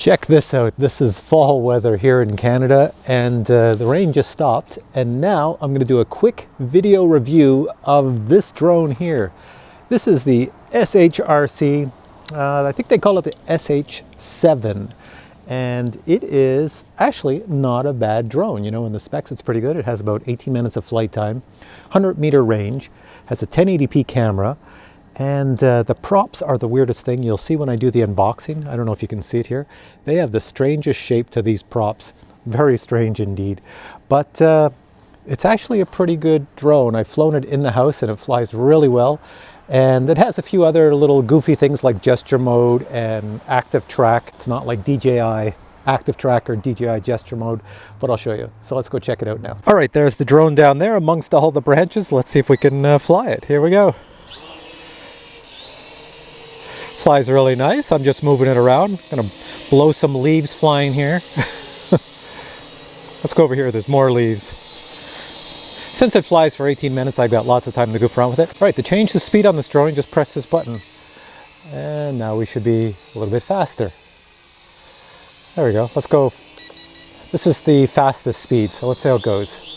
Check this out. This is fall weather here in Canada, and the rain just stopped, and now I'm going to do a quick video review of this drone here. This is the SHRC, I think they call it the SH7, and it is actually not a bad drone. You know, in the specs it's pretty good. It has about 18 minutes of flight time, 100-meter range, has a 1080p camera, and the props are the weirdest thing. You'll see when I do the unboxing. I don't know if you can see it here. They have the strangest shape to these props. Very strange indeed. But it's actually a pretty good drone. I've flown it in the house and it flies really well. And it has a few other little goofy things like gesture mode and active track. It's not like DJI active track or DJI gesture mode, but I'll show you. So let's go check it out now. All right, there's the drone down there amongst all the branches. Let's see if we can fly it. Here we go. Flies really nice. I'm just moving it around. Gonna blow some leaves flying here. Let's go over here. There's more leaves. Since it flies for 18 minutes, I've got lots of time to goof around with it. All right, to change the speed on this drone, just press this button. And now we should be a little bit faster. There we go. Let's go. This is the fastest speed, so let's see how it goes.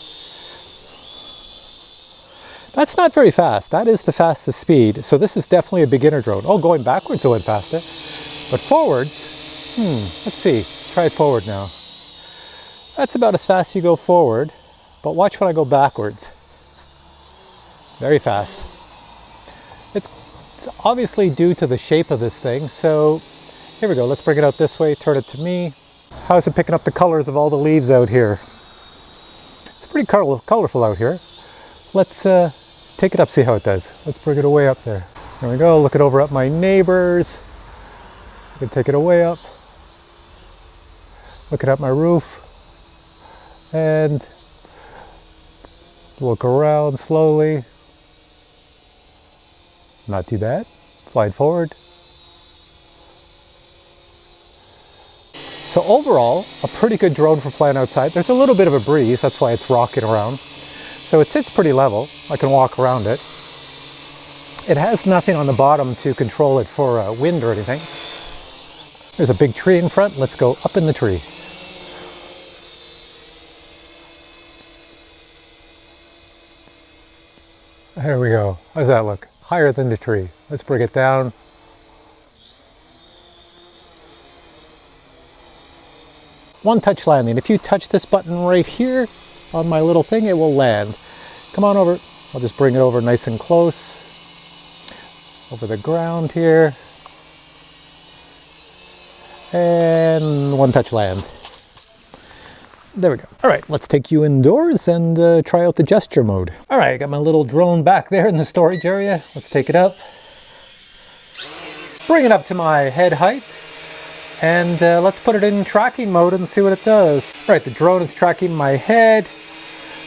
That's not very fast. That is the fastest speed. So this is definitely a beginner drone. Oh, going backwards it went faster. But forwards, let's see. Try it forward now. That's about as fast as you go forward. But watch when I go backwards. Very fast. It's obviously due to the shape of this thing. So here we go. Let's bring it out this way. Turn it to me. How's it picking up the colors of all the leaves out here? It's pretty colorful out here. Let's take it up, see how it does. Let's bring it away up there. There we go. Look it over at my neighbors. I can take it away up. Look it at my roof. And look around slowly. Not too bad. Flying forward. So overall, a pretty good drone for flying outside. There's a little bit of a breeze, that's why it's rocking around. So it sits pretty level. I can walk around it. It has nothing on the bottom to control it for wind or anything. There's a big tree in front. Let's go up in the tree. There we go. How's that look? Higher than the tree. Let's bring it down. One touch landing. If you touch this button right here on my little thing, it will land. Come on over. I'll just bring it over nice and close. Over the ground here. And one touch land. There we go. All right, let's take you indoors and try out the gesture mode. All right, I got my little drone back there in the storage area. Let's take it up. Bring it up to my head height. And let's put it in tracking mode and see what it does. All right, the drone is tracking my head.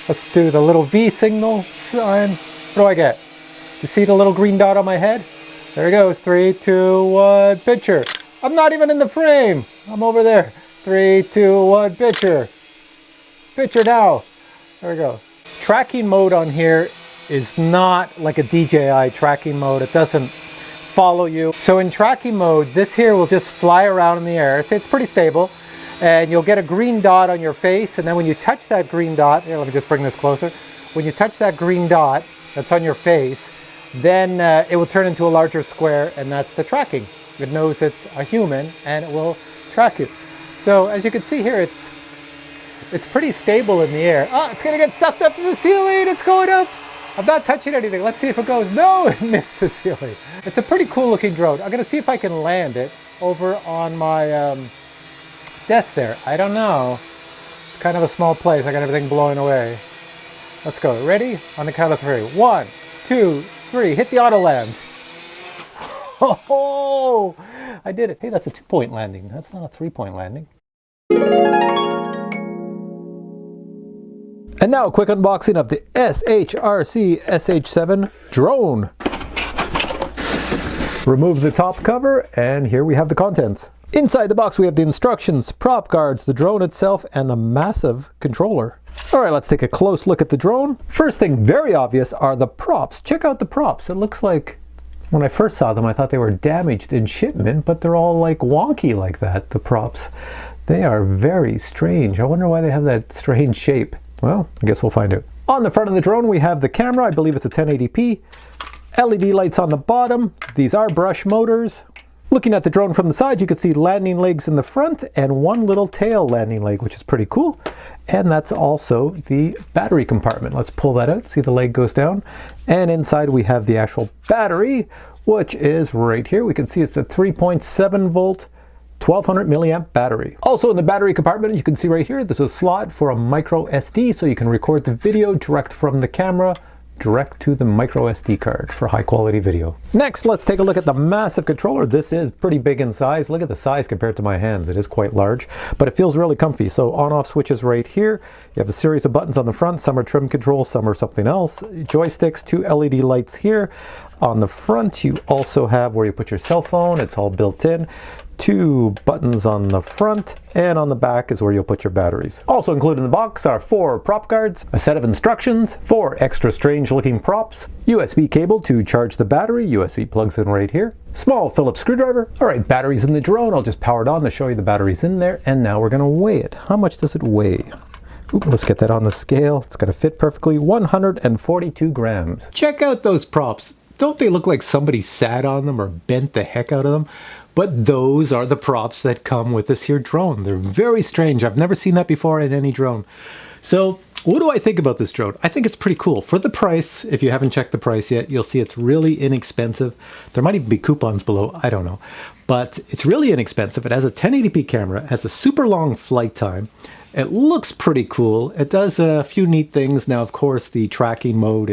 Let's do the little V signal sign. What do I get? You see the little green dot on my head? There it goes. 3, 2, 1, picture. I'm not even in the frame. I'm over there. 3, 2, 1, picture. Picture now. There we go. Tracking mode on here is not like a DJI tracking mode. It doesn't follow you. So in tracking mode, this here will just fly around in the air. So it's pretty stable. And you'll get a green dot on your face, and then when you touch that green dot, here, let me just bring this closer. When you touch that green dot that's on your face, then it will turn into a larger square, and that's the tracking. It knows it's a human, and it will track you. So as you can see here, it's pretty stable in the air. Oh, it's gonna get sucked up to the ceiling, it's going up. I'm not touching anything. Let's see if it goes. No, it missed the ceiling. It's a pretty cool looking drone. I'm gonna see if I can land it over on my desk there. I don't know. It's kind of a small place. I got everything blowing away. Let's go. Ready? On the count of 3. 1, 2, 3. Hit the auto land. Oh, I did it. Hey, that's a 2-point landing. That's not a 3-point landing. And now a quick unboxing of the SHRC SH7 drone. Remove the top cover, and here we have the contents. Inside the box we have the instructions, prop guards, the drone itself, and the massive controller. All right, let's take a close look at the drone. First thing, very obvious, are the props. Check out the props. It looks like When I first saw them, I thought they were damaged in shipment, but they're all like wonky like that, the props. They are very strange. I wonder why they have that strange shape. Well, I guess we'll find out. On the front of the drone, we have the camera. I believe it's a 1080p. LED lights on the bottom. These are brush motors. Looking at the drone from the side, you can see landing legs in the front and one little tail landing leg, which is pretty cool. And that's also the battery compartment. Let's pull that out. See, the leg goes down. And inside we have the actual battery, which is right here. We can see it's a 3.7 volt 1200 milliamp battery. Also in the battery compartment, you can see right here, there's a slot for a micro SD, so you can record the video direct from the camera, direct to the micro SD card for high quality video. Next, let's take a look at the massive controller. This is pretty big in size. Look at the size compared to my hands. It is quite large, but it feels really comfy. So on-off switches right here. You have a series of buttons on the front. Some are trim control, some are something else. Joysticks, 2 LED lights here. On the front, you also have where you put your cell phone. It's all built in. 2 buttons on the front, and on the back is where you'll put your batteries. Also included in the box are 4 prop cards, a set of instructions, 4 extra strange looking props, USB cable to charge the battery, USB plugs in right here, small Phillips screwdriver. Alright, batteries in the drone. I'll just power it on to show you the batteries in there, and now we're gonna weigh it. How much does it weigh? Oop, let's get that on the scale. It's gonna fit perfectly, 142 grams. Check out those props. Don't they look like somebody sat on them or bent the heck out of them? But those are the props that come with this here drone. They're very strange. I've never seen that before in any drone. So what do I think about this drone? I think it's pretty cool. For the price, if you haven't checked the price yet, you'll see it's really inexpensive. There might even be coupons below, I don't know. But it's really inexpensive. It has a 1080p camera, it has a super long flight time. It looks pretty cool. It does a few neat things. Now, of course, the tracking mode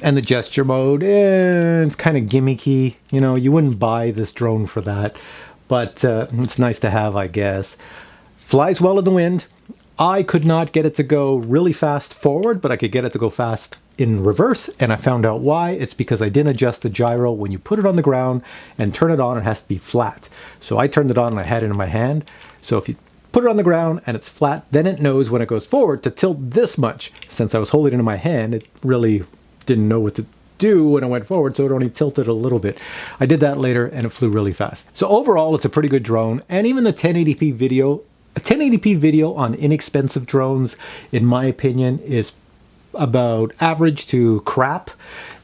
and the gesture mode, it's kind of gimmicky. You know, you wouldn't buy this drone for that, but it's nice to have, I guess. Flies well in the wind. I could not get it to go really fast forward, but I could get it to go fast in reverse, and I found out why. It's because I didn't adjust the gyro. When you put it on the ground and turn it on, it has to be flat. So I turned it on and I had it in my hand. So if you put it on the ground and it's flat, then it knows when it goes forward to tilt this much. Since I was holding it in my hand, it really didn't know what to do when I went forward, so it only tilted a little bit. I did that later and it flew really fast. So overall, it's a pretty good drone, and even the 1080p video, a 1080p video on inexpensive drones, in my opinion, is about average to crap.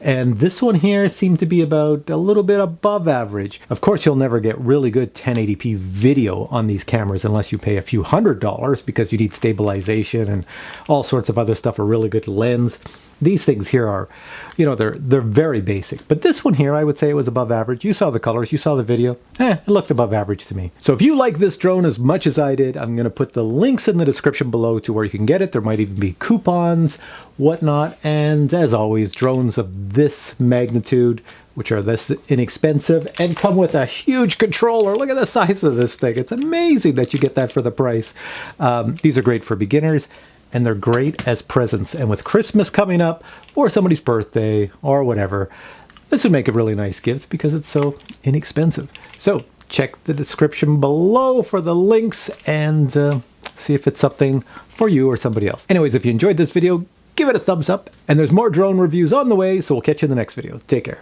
And this one here seemed to be about a little bit above average. Of course, you'll never get really good 1080p video on these cameras unless you pay a few $100s, because you need stabilization and all sorts of other stuff, a really good lens. These things here are, you know, they're very basic. But this one here, I would say it was above average. You saw the colors, you saw the video. It looked above average to me. So if you like this drone as much as I did, I'm going to put the links in the description below to where you can get it. There might even be coupons, whatnot. And as always, drones of this magnitude, which are this inexpensive and come with a huge controller. Look at the size of this thing. It's amazing that you get that for the price. These are great for beginners, and they're great as presents. And with Christmas coming up, or somebody's birthday, or whatever, this would make a really nice gift because it's so inexpensive. So check the description below for the links and see if it's something for you or somebody else. Anyways, if you enjoyed this video, give it a thumbs up, and there's more drone reviews on the way, so we'll catch you in the next video. Take care.